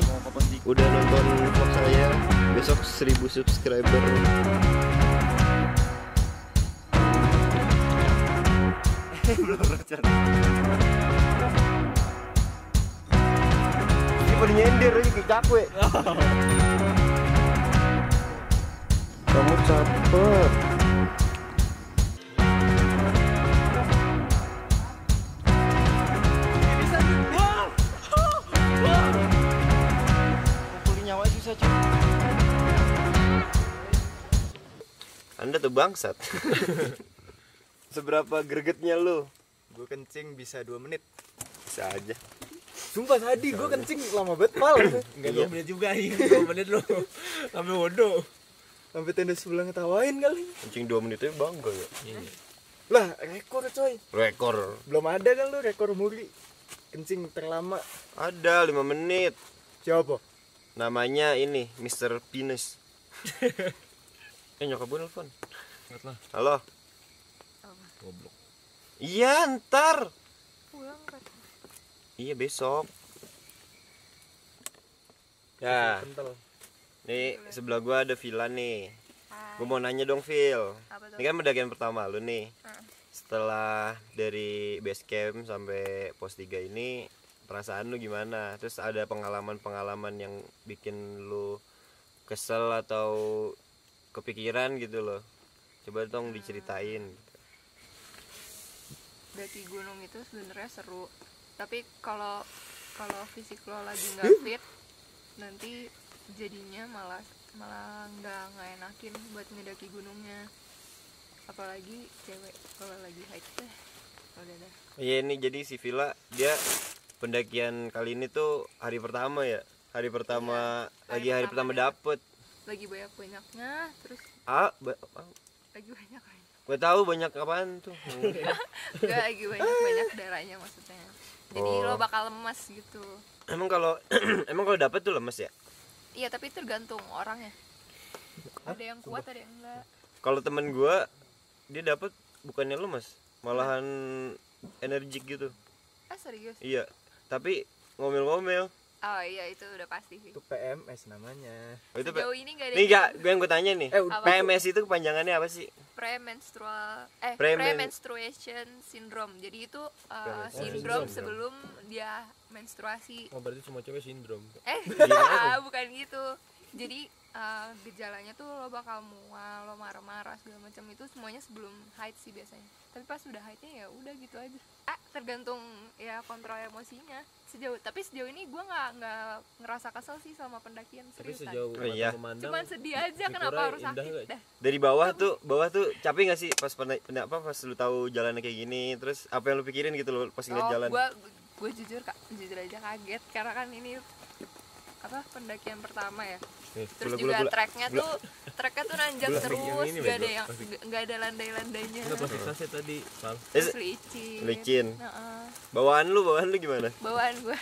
kasih udah nonton vlog saya. Besok 1000 subscriber. Ini pada nyender aja kayak cakwe. Kamu caper. Anda tuh bangsat. Seberapa gregetnya lu? Gue kencing bisa 2 menit. Bisa aja. Sumpah tadi gue kencing lama banget pal. Enggak 2 menit juga ini, 2 menit lo. Sampai bodoh. Sampai tenda sebelah ngetawain kali. Kencing 2 menit aja bangga ya. Lah, rekor coy. Rekor. Belum ada kan lu rekor muri kencing terlama. Ada 5 menit. Siapa? Namanya ini Mr. Penis. Nyokap gue nelfon. Halo. Goblok. Iya ntar. Pulang kan. Iya besok. Ya. Kental. Nih sebelah gue ada villa nih. Hai. Gue mau nanya dong Phil. Apa tuh? Ini kan pendakian pertama lu nih. Heeh. Setelah dari base camp sampai pos 3 ini, perasaan lu gimana? Terus ada pengalaman-pengalaman yang bikin lu kesel atau kepikiran gitu loh. Coba dong diceritain. Daki gunung itu sebenarnya seru. Tapi kalau fisik lo lagi nggak fit, nanti jadinya malah nggak enakin buat ngedaki gunungnya. Apalagi cewek kalau lagi hike teh. Udah dah. Iya ini jadi si Villa dia pendakian kali ini tuh hari pertama ya. Hari pertama Iya, hari pertama dapet. Lagi banyak-banyaknya, terus lagi banyak. Gue tahu banyak apaan tuh. Enggak, lagi banyak darahnya maksudnya. Jadi Oh. lo bakal lemas gitu. Emang kalau dapet tuh lemes ya? Iya, tapi tergantung orangnya. Ada yang kuat, ada yang enggak. Kalau temen gue dia dapet bukannya lemes, malahan energik gitu. Ah, serius? Iya, tapi ngomel-ngomel. Oh iya, itu udah pasti sih. Itu PMS namanya. Oh, itu Sejauh ini nggak ada nih gak, gue yang gue tanya nih. Apa? PMS itu kepanjangannya apa sih? Premenstruation syndrome. Jadi itu sindrom syndrome. sebelum dia menstruasi. Oh, berarti semua cewek sindrom. Bukan gitu. Jadi gejalanya tuh lo bakal mual, lo marah-marah segala macam, itu semuanya sebelum haid sih biasanya. Tapi pas udah haidnya ya udah gitu aja. Tergantung ya kontrol emosinya. Tapi sejauh ini gue nggak ngerasa kesel sih sama pendakian, Tapi seriusan. sejauh Oh, iya. mata memandang, Cuman sedih aja Victoria kenapa harus indah sakit nggak? dah. Dari bawah tuh capek gak sih pas pas lu tahu jalannya kayak gini, terus apa yang lu pikirin gitu lo pas ngeliat jalan? Gue jujur aja kaget karena kan ini pendakian pertama ya. Terus juga treknya tuh nanjak terus, yang ini, gak ada bego. yang nggak ada landai-landainya. enggak plastik saset tadi, Pal. Terus licin. Licin. Heeh. Bawaan lu gimana? Bawaan gue.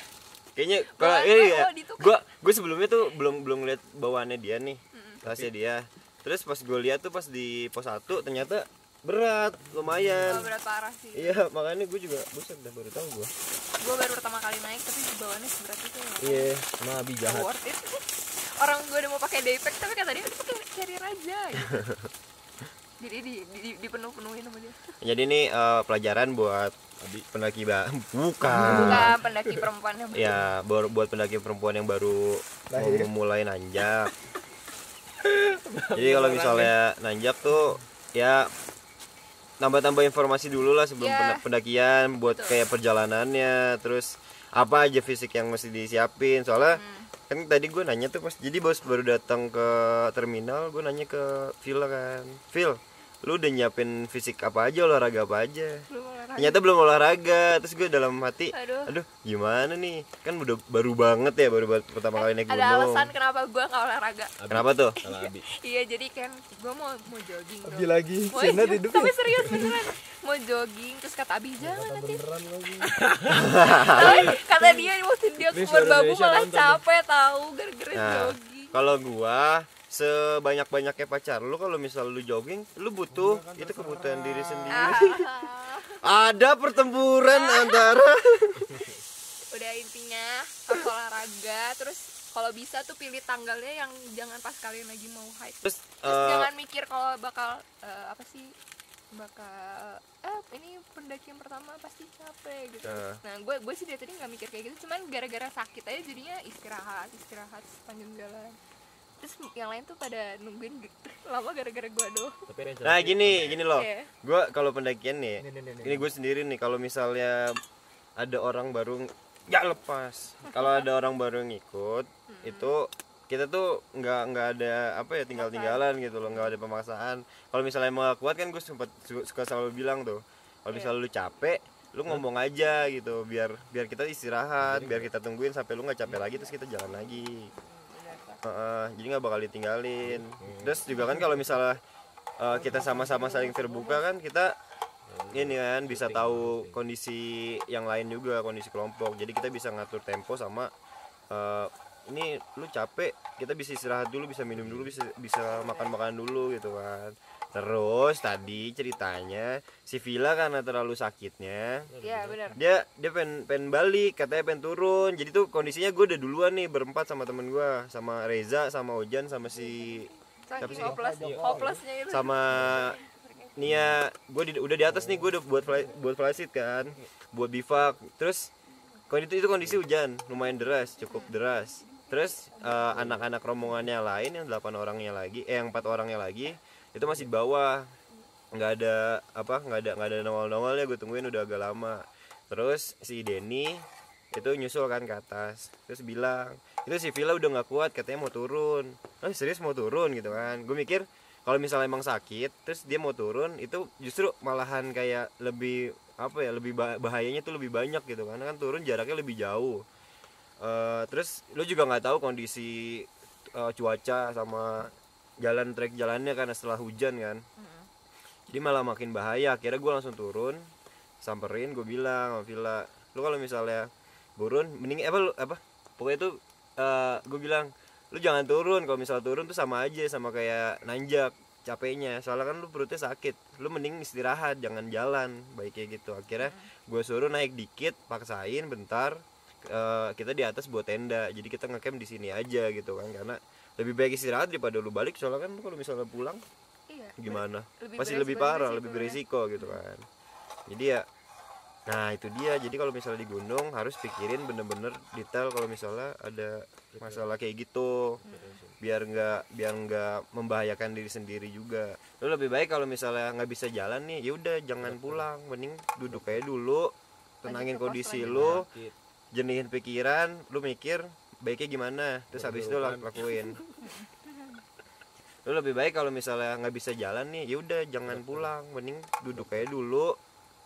Kayaknya kalau Bawaan ini gua, ya, oh, di tukang. gue sebelumnya tuh belum ngeliat bawaannya dia nih, tasnya dia. Terus pas gue lihat tuh pas di pos 1 ternyata berat, lumayan. Berat parah sih. Iya, makanya gue juga buset dah baru tahu gue. Gue baru pertama kali naik tapi bawaannya seberat itu ya. Iya. Emang Abi jahat. Worth it. Orang gue udah mau pakai daypack tapi kata dia udah pakai carrier aja gitu. Jadi dipenuh-penuhin sama dia. Jadi ini pelajaran buat pendaki Bukan pendaki perempuan yang Ya, buat pendaki perempuan yang baru mau memulai nanjak. Jadi kalau misalnya nanjak tuh ya tambah informasi dulu lah sebelum Ya. pendakian, buat Betul. kayak perjalanannya, terus apa aja fisik yang mesti disiapin. Soalnya kan tadi gue nanya tuh pas baru datang ke terminal, gue nanya ke Phil kan, Phil, lu udah nyiapin fisik apa aja, olahraga apa aja? belum olahraga. Ternyata belum olahraga. Terus gue dalam hati, Aduh. gimana nih, kan udah baru banget ya, baru pertama kali naik gunung. Ada alasan kenapa gue nggak olahraga. Kenapa tuh? Salah Abi. Iya, jadi kan gue mau jogging dong. Abi lagi, Mau Sienna jogging. tidurnya. Tapi serius beneran mau jogging, terus kata Abi jangan nanti. Beneran lagi. Tapi kata dia waktu dia Ini keluar babu Indonesia malah nonton capek tahu gara-gara Nah, jogging. kalau gua sebanyak-banyaknya pacar lu, kalau misal lu jogging, lu butuh itu kebutuhan diri sendiri. Ada pertempuran antara Udah intinya harus olahraga, terus kalau bisa tuh pilih tanggalnya yang jangan pas kalian lagi mau hike. Terus Terus jangan mikir kalau bakal apa sih, bakal ini pendakian pertama pasti capek gitu. Nah gue sih dari tadi nggak mikir kayak gitu, cuman gara-gara sakit aja jadinya istirahat sepanjang jalan. Terus yang lain tuh pada nungguin lama gara-gara gue doang. nah gini loh, Iya. gue kalau pendakian nih, Nih. ini gue sendiri nih, kalau misalnya ada orang baru ya lepas, kalau ada orang baru ngikut itu kita tuh nggak ada apa ya, tinggal-tinggalan gitu loh, nggak ada pemaksaan. Kalau misalnya emang gak kuat kan, gue suka selalu bilang tuh, kalau misalnya lu capek lu ngomong aja gitu, biar kita istirahat, biar kita tungguin sampai lu nggak capek lagi, terus kita jalan lagi. Jadi nggak bakal ditinggalin. Terus juga kan kalau misalnya kita sama-sama saling terbuka kan, kita ini kan bisa tahu kondisi yang lain juga, kondisi kelompok. Jadi kita bisa ngatur tempo sama ini lu capek, kita bisa istirahat dulu, bisa minum dulu, bisa makan dulu gitu kan. Terus tadi ceritanya si Villa karena terlalu sakitnya, Iya benar. dia pengen balik, katanya pengen turun. Jadi tuh kondisinya gue udah duluan nih berempat sama temen gue, sama Reza, sama Ojan, sama si Saking sih? hopelessnya itu. sama Nia. Gue udah di atas nih, gue udah buat flysheet kan, buat bivak. Terus itu kondisi hujan lumayan deras, cukup deras. Terus anak-anak rombongannya lain yang 8 orangnya lagi, yang 4 orangnya lagi itu masih di bawah, nggak ada nongol-nongolnya. Gue tungguin udah agak lama. Terus si Denny itu nyusul kan ke atas, terus bilang itu si Villa udah nggak kuat, katanya mau turun. Serius mau turun gitu kan. Gue mikir kalau misalnya emang sakit terus dia mau turun, itu justru malahan kayak lebih apa ya, lebih bahayanya tuh lebih banyak gitu kan turun jaraknya lebih jauh. Terus lu juga nggak tahu kondisi cuaca sama trek jalannya kan setelah hujan kan. Jadi malah makin bahaya. Akhirnya gue langsung turun, samperin, gue bilang sama Villa, lu kalau misalnya burun mending pokoknya tuh gue bilang lu jangan turun. Kalau misalnya turun tuh sama aja sama kayak nanjak capeknya, soalnya kan lu perutnya sakit. Lu mending istirahat, jangan jalan, baik kayak gitu. Akhirnya gue suruh naik dikit, paksain bentar, kita di atas buat tenda. Jadi kita ngecamp di sini aja gitu kan, karena lebih baik istirahat daripada lu balik. Soalnya kan lu kalau misalnya pulang gimana, pasti lebih parah, lebih berisiko gitu kan. Jadi ya, nah itu dia. Jadi kalau misalnya di gunung harus pikirin bener-bener detail kalau misalnya ada masalah kayak gitu, biar nggak membahayakan diri sendiri juga. Lu lebih baik kalau misalnya nggak bisa jalan nih, ya udah jangan pulang, mending duduk aja dulu, tenangin kondisi lu, jernihin pikiran, lu mikir baiknya gimana, terus habis itu lakuin. Lu lebih baik kalau misalnya nggak bisa jalan nih, ya udah jangan pulang, mending duduk aja dulu,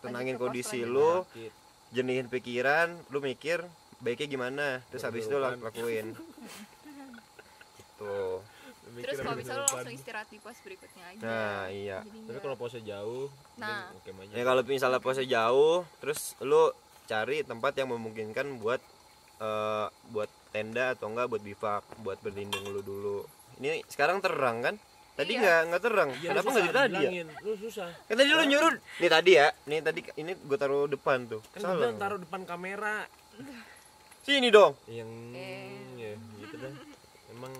tenangin kondisi lu, jernihin pikiran, lu mikir baiknya gimana, terus habis itu lakuin. Tuh. Terus kalau bisa lo langsung istirahat di pos berikutnya aja. Nah iya. Tapi kalau pose jauh, Nah. oke aja. Ya kalau misalnya pose jauh, terus lu cari tempat yang memungkinkan buat tenda atau enggak buat bivak, buat berlindung lu dulu. Ini sekarang terang kan? Tadi nggak terang. Iya, Kenapa nggak dari tadi ya? Lu susah. Kan tadi lu nyuruh. Nih tadi ya. Nih tadi ini gue taruh depan tuh. Kan gua bilang taruh depan kamera. Sini dong. Yang ya gitu dah. Emang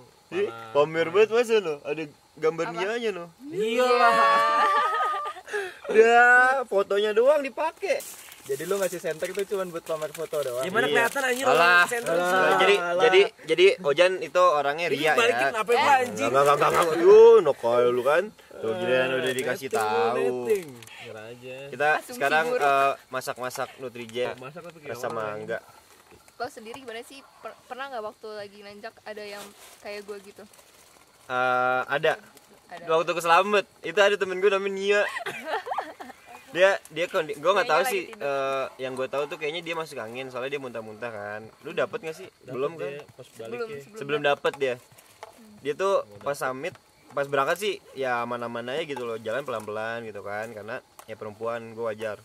Pamer banget masa no. Ada gambar Nianya no. iyalah. Udah fotonya doang dipakai. Jadi lu ngasih center itu cuma buat pamer foto doang. Gimana Iya. kelihatan anjir Alah. sentral. Jadi Ojan itu orangnya ria Balikin ya. apa gua anjing. Enggak. Yuh, nokol lu kan. Tuh giliran udah dikasih tahu. Nyerah aja. Kita Asumsi sekarang buruk. masak Nutrija Masak tapi kayak rasa orang. mangga. Lo sendiri gimana sih? Pernah nggak waktu lagi nanjak ada yang kayak gue gitu? Ada. Ada. Waktu ke Slamet, itu ada temen gue namanya Nia. dia gue nggak tahu Kayaknya sih, lagi yang gue tahu tuh kayaknya dia masuk angin soalnya dia muntah-muntah kan. Lu dapet nggak sih? Belum kan? Pas balik Belum ya. Sebelum dapet dia tuh pas summit, pas berangkat sih ya aman-aman aja gitu loh, jalan pelan-pelan gitu kan, karena ya perempuan, gue wajar.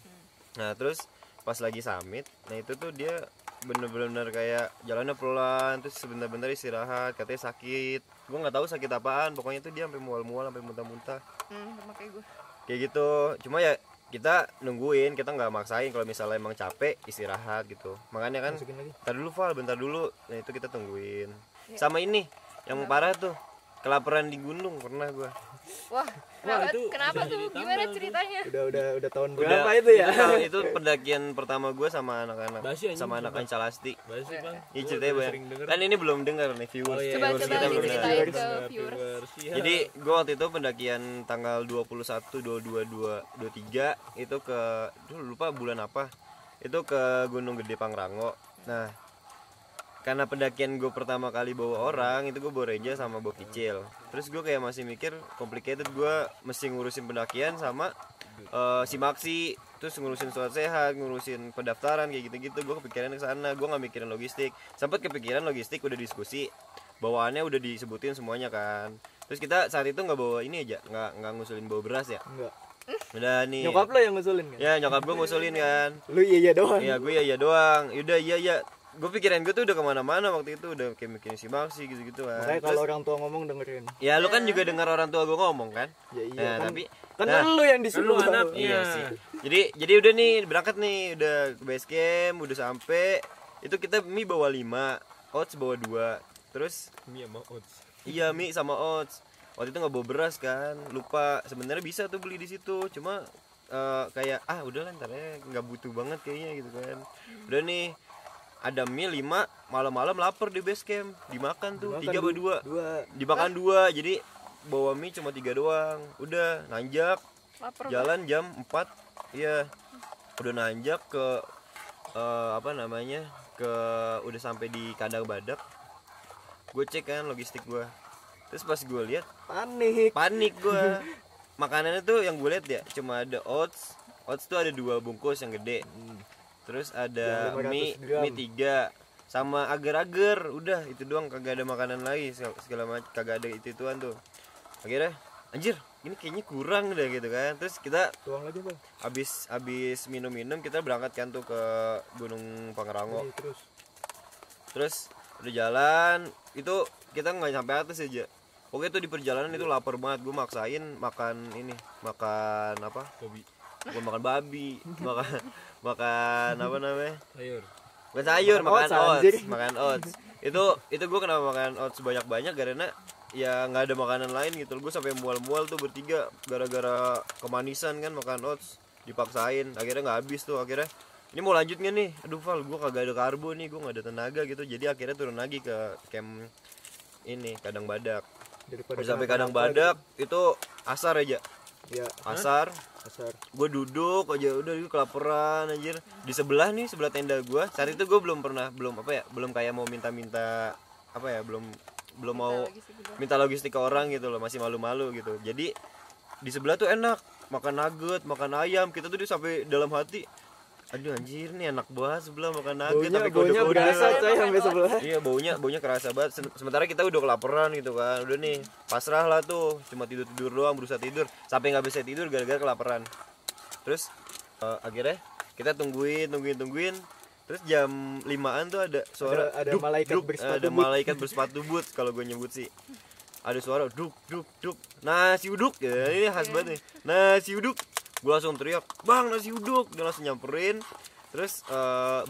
Nah terus pas lagi summit, nah itu tuh dia bener-bener kayak jalannya pelan, terus sebentar-bentar istirahat, katanya sakit. Gue nggak tahu sakit apaan, pokoknya tuh dia sampai mual-mual, sampai muntah-muntah Sama kayak gue. kayak gitu. Cuma ya kita nungguin, kita nggak maksain. Kalau misalnya emang capek istirahat gitu, makanya kan Masukin lagi. bentar dulu Val, bentar dulu. Nah itu kita tungguin. Sama ini yang parah tuh, kelaparan di gunung pernah gua. Wah, kenapa, itu kenapa bisa tuh? ditambah Gimana tuh. ceritanya? Udah tahun Udah, berapa itu ya? itu pendakian pertama gua sama anak-anak, Basi anjing, sama anak sumpah. Ancalasti. Basi bang. Ini Gua ceritanya udah banyak. sering denger. Kan ini belum dengar nih viewers. Oh, iya, Coba Viewers coba kita belum dengar. diceritain ke Bener, viewers. viewers. Iya. Jadi gue waktu itu pendakian tanggal 21, 22, 23 itu ke, duh lupa bulan apa, itu ke Gunung Gede Pangrango. Nah karena pendakian gue pertama kali bawa orang, itu gue bawa Reja sama bawa Kicil. Terus gue kayak masih mikir complicated, gue mesti ngurusin pendakian sama si Maksi, terus ngurusin surat sehat, ngurusin pendaftaran kayak gitu-gitu. Gue kepikiran ke sana, gue nggak mikirin logistik. Sempat kepikiran logistik, udah diskusi, bawaannya udah disebutin semuanya kan. Terus kita saat itu nggak bawa ini aja, nggak ngusulin bawa beras ya. Enggak. Udah nih. Nyokap lo yang ngusulin kan? Ya nyokap gue ngusulin kan. Lu iya doang. Iya gue iya doang. Yaudah iya. Gue pikiran gue tuh udah kemana-mana waktu itu, udah kayak mikirin si Maksi gitu-gitu kan. Makanya Terus, kalau orang tua ngomong dengerin. ya lu kan juga dengar orang tua gue ngomong kan. Ya iya Nah, kan. tapi Kan nah, lu yang Kan lu disuruh. anaknya. iya sih. Jadi udah nih berangkat nih, udah ke base camp, udah sampai. Itu kita mie bawa 5, oats bawa 2. Terus Mie sama oats. iya mie sama oats. Waktu itu nggak bawa beras kan, lupa. Sebenarnya bisa tuh beli di situ, cuma kayak udah lah ntar ya, nggak butuh banget kayaknya gitu kan. Udah nih ada mie 5, malam-malam lapar di base camp, dimakan tuh 3 apa 2. Dua. Dimakan 2, jadi bawa mie cuma 3 doang. Udah nanjak, Lapar jalan jam 4. Iya. Udah nanjak ke apa namanya? Ke udah sampai di Kadang Badak. Gue cek kan logistik gue. Terus pas gue lihat panik gue. Makanannya tuh yang gue lihat ya cuma ada oats. Oats tuh ada 2 bungkus yang gede. Terus ada Yang 500 mie gram. 3 sama agar-agar. Udah itu doang, kagak ada makanan lagi segala macam, kagak ada itu-ituan tuh. Akhirnya anjir, ini kayaknya kurang deh gitu kan. Terus kita Tuang lagi bang. habis minum-minum kita berangkat kan tuh ke Gunung Pangrango. Nih, Terus udah jalan itu kita nggak sampai atas aja. Pokoknya tuh di perjalanan itu lapar banget. Gue maksain makan ini, makan apa? Babi. Bukan makan babi, makan apa namanya? Sayur. Bukan sayur, Makan makan oats, oats, anjir. makan oats. Itu gue kenapa makan oats banyak-banyak karena ya nggak ada makanan lain gitu. Gue sampai mual-mual tuh bertiga gara-gara kemanisan kan makan oats, dipaksain. Akhirnya nggak habis tuh. Akhirnya ini mau lanjut nggak nih? Aduh Val, gue kagak ada karbo nih, gue nggak ada tenaga gitu. Jadi akhirnya turun lagi ke camp ini Kadang Badak. Daripada Udah sampai kenapa-napa Kadang Badak itu asar aja. gitu. Ya, Asar. asar. Gue duduk aja udah kelaparan anjir. Di sebelah tenda gue. Saat itu gue belum kayak mau minta-minta apa ya, belum mau minta logistik ke orang gitu loh, masih malu-malu gitu. Jadi di sebelah tuh enak, makan nugget, makan ayam. Kita tuh sampai dalam hati, aduh anjir nih enak banget sebelah makan nugget sampai Baunya kode-kode. berasa coy sampai sebelah. Iya baunya kerasa banget. Sementara kita udah kelaparan gitu kan. Udah nih pasrah lah tuh, cuma tidur doang, berusaha tidur sampai nggak bisa tidur gara-gara kelaparan. Terus akhirnya kita tungguin. Terus jam 5-an tuh ada suara Ada malaikat bersepatu ada but. malaikat bersepatu but kalau gue nyebut sih. Ada suara duk. Nasi uduk ya, ini khas banget nih. Nasi uduk. Gue langsung teriak, "Bang, nasi uduk." Dia langsung nyamperin. Terus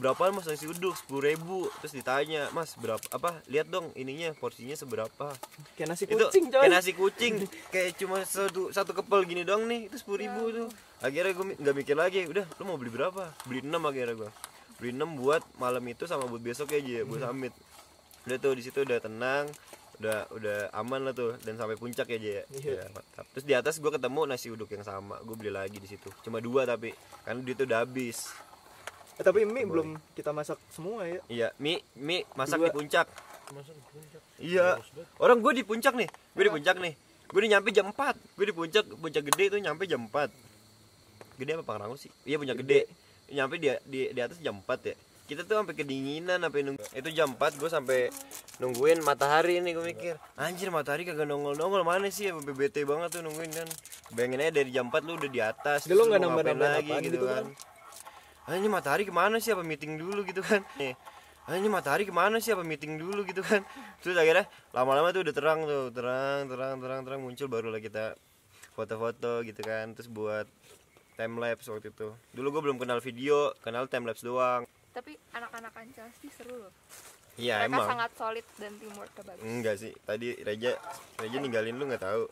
berapaan Mas nasi uduk? 10.000. Terus ditanya, "Mas, berapa? Apa? Lihat dong ininya, porsinya seberapa?" Kayak nasi Itu kucing coy. kayak nasi kucing, kayak cuma satu kepel gini doang nih. Itu 10.000 tuh. Akhirnya gue nggak mikir lagi. Udah, lu mau beli berapa? Beli 6 akhirnya gue. Beli 6 buat malam itu sama buat besok aja, buat summit. Udah tuh di situ udah tenang. Udah aman lah tuh, dan sampai puncak ya Jaya. Iya. Ya, mantap. Terus di atas gue ketemu nasi uduk yang sama, gue beli lagi di situ. Cuma 2 tapi karena dia tuh udah habis. Tapi mie belum kita masak semua ya. Iya, mie masak 2. di puncak. Masa di puncak? Iya. Orang gue di puncak nih. Gue udah nyampe jam 4. Gue di puncak gede itu nyampe jam 4. Gede apa Pangrango sih? Iya puncak gede. Nyampe di atas jam 4 ya. Kita tuh sampai kedinginan, sampai nunggu. Itu jam 4 gue sampai nungguin matahari nih. Gue mikir, anjir matahari kagak nongol mana sih ya, bete banget tuh nungguin kan. Bayangin aja dari jam 4 lu udah di atas. Dia lu terus nggak mau ngapain nambah-nambahin lagi apaan gitu gitu kan. Ini matahari kemana sih, apa meeting dulu gitu kan. Ini matahari kemana sih, apa meeting dulu gitu kan. Terus akhirnya lama-lama tuh udah terang muncul, barulah kita foto-foto gitu kan. Terus buat time lapse waktu itu. Dulu gue belum kenal video, kenal time lapse doang. Tapi anak-anak Ancas sih seru loh. Iya Mereka emang. sangat solid dan teamwork bagus. Enggak sih, tadi Reja ninggalin lu nggak tahu.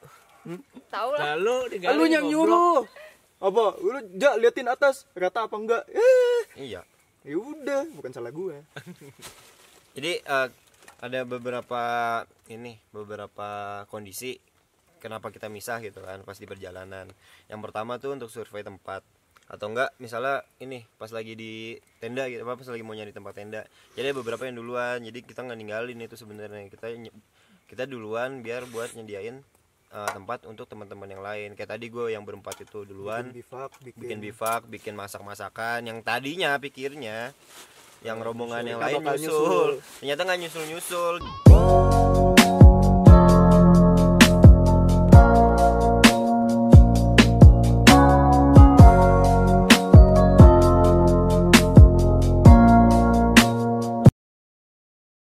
Tahu lah. Lalu Lu yang nyuruh. Apa? Lu liatin atas rata apa enggak? Iya. Ya udah, bukan salah gua. Jadi ada beberapa kondisi kenapa kita misah gitu kan pas di perjalanan. Yang pertama tuh untuk survei tempat, atau enggak misalnya ini pas lagi di tenda gitu, pas lagi mau nyari tempat tenda. Jadi ada beberapa yang duluan, jadi kita nggak ninggalin itu sebenarnya. Kita duluan biar buat nyediain tempat untuk teman-teman yang lain. Kayak tadi gue yang berempat itu duluan bikin bivak, bikin masak-masakan yang tadinya pikirnya yang rombongan yang lain nyusul. Ternyata nggak nyusul.